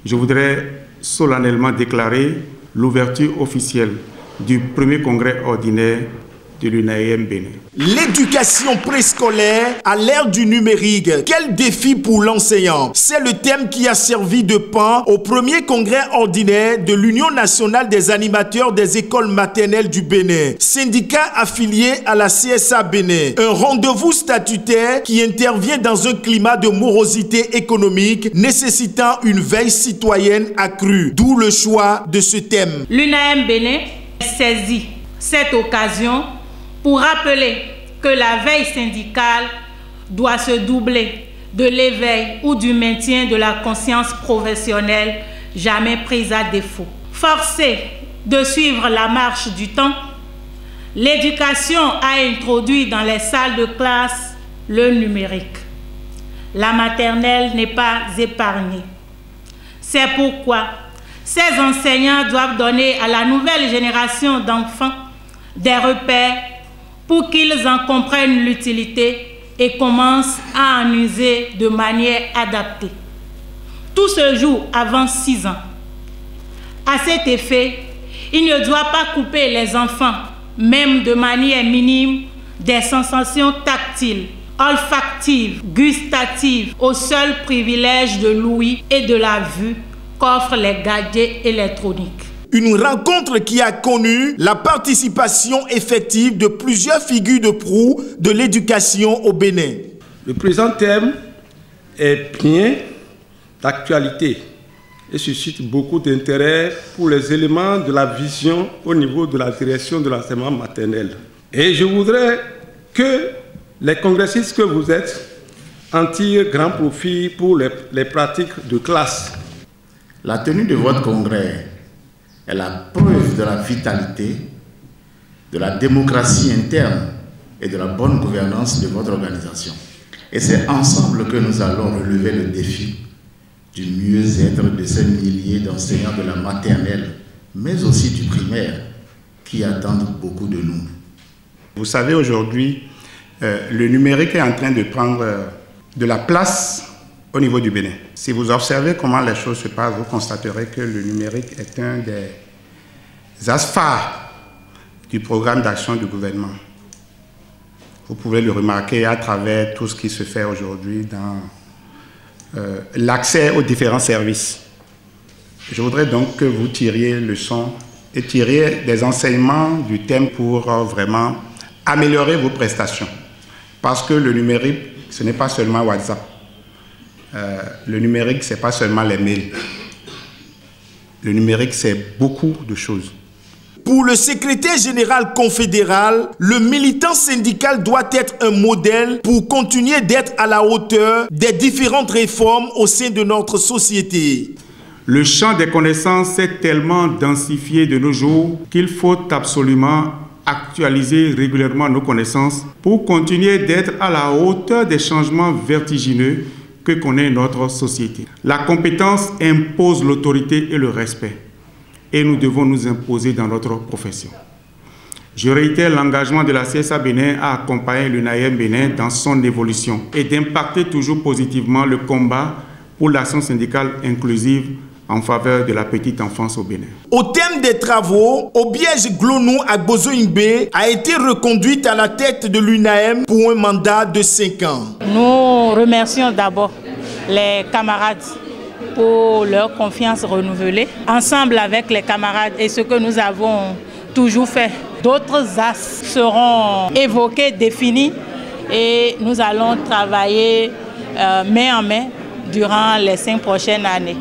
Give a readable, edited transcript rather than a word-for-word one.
je voudrais solennellement déclarer l'ouverture officielle du premier congrès ordinaire de l'UNAM Bénin. L'éducation préscolaire à l'ère du numérique, quel défi pour l'enseignant? C'est le thème qui a servi de pan au premier congrès ordinaire de l'Union nationale des animateurs des écoles maternelles du Bénin, syndicat affilié à la CSA Bénin. Un rendez-vous statutaire qui intervient dans un climat de morosité économique nécessitant une veille citoyenne accrue, d'où le choix de ce thème. L'UNAM Bénin saisit cette occasion pour rappeler que la veille syndicale doit se doubler de l'éveil ou du maintien de la conscience professionnelle jamais prise à défaut. Forcée de suivre la marche du temps, l'éducation a introduit dans les salles de classe le numérique. La maternelle n'est pas épargnée. C'est pourquoi ces enseignants doivent donner à la nouvelle génération d'enfants des repères pour qu'ils en comprennent l'utilité et commencent à en user de manière adaptée. Tout se joue avant 6 ans. À cet effet, il ne doit pas couper les enfants, même de manière minime, des sensations tactiles, olfactives, gustatives, au seul privilège de l'ouïe et de la vue qu'offrent les gadgets électroniques. Une rencontre qui a connu la participation effective de plusieurs figures de proue de l'éducation au Bénin. Le présent thème est bien d'actualité et suscite beaucoup d'intérêt pour les éléments de la vision au niveau de la direction de l'enseignement maternel. Et je voudrais que les congressistes que vous êtes en tirent grand profit pour les pratiques de classe. La tenue de votre congrès est la preuve de la vitalité, de la démocratie interne et de la bonne gouvernance de votre organisation. Et c'est ensemble que nous allons relever le défi du mieux-être de ces milliers d'enseignants de la maternelle, mais aussi du primaire, qui attendent beaucoup de nous. Vous savez, aujourd'hui, le numérique est en train de prendre de la place au niveau du Bénin. Si vous observez comment les choses se passent, vous constaterez que le numérique est un des axes phares du programme d'action du gouvernement. Vous pouvez le remarquer à travers tout ce qui se fait aujourd'hui dans l'accès aux différents services. Je voudrais donc que vous tiriez leçon et tiriez des enseignements du thème pour vraiment améliorer vos prestations. Parce que le numérique, ce n'est pas seulement WhatsApp. Le numérique, ce n'est pas seulement les mails. Le numérique, c'est beaucoup de choses. Pour le secrétaire général confédéral, le militant syndical doit être un modèle pour continuer d'être à la hauteur des différentes réformes au sein de notre société. Le champ des connaissances est tellement densifié de nos jours qu'il faut absolument actualiser régulièrement nos connaissances pour continuer d'être à la hauteur des changements vertigineux que connaît notre société. La compétence impose l'autorité et le respect, et nous devons nous imposer dans notre profession. Je réitère l'engagement de la CSA Bénin à accompagner l'UNAM Bénin dans son évolution et d'impacter toujours positivement le combat pour l'action syndicale inclusive en faveur de la petite enfance au Bénin. Au terme des travaux, Obiège Glonou Agbozo-Ingbe a été reconduite à la tête de l'UNAM pour un mandat de 5 ans. Nous remercions d'abord les camarades pour leur confiance renouvelée. Ensemble avec les camarades et ce que nous avons toujours fait, d'autres axes seront évoqués, définis et nous allons travailler main en main durant les 5 prochaines années.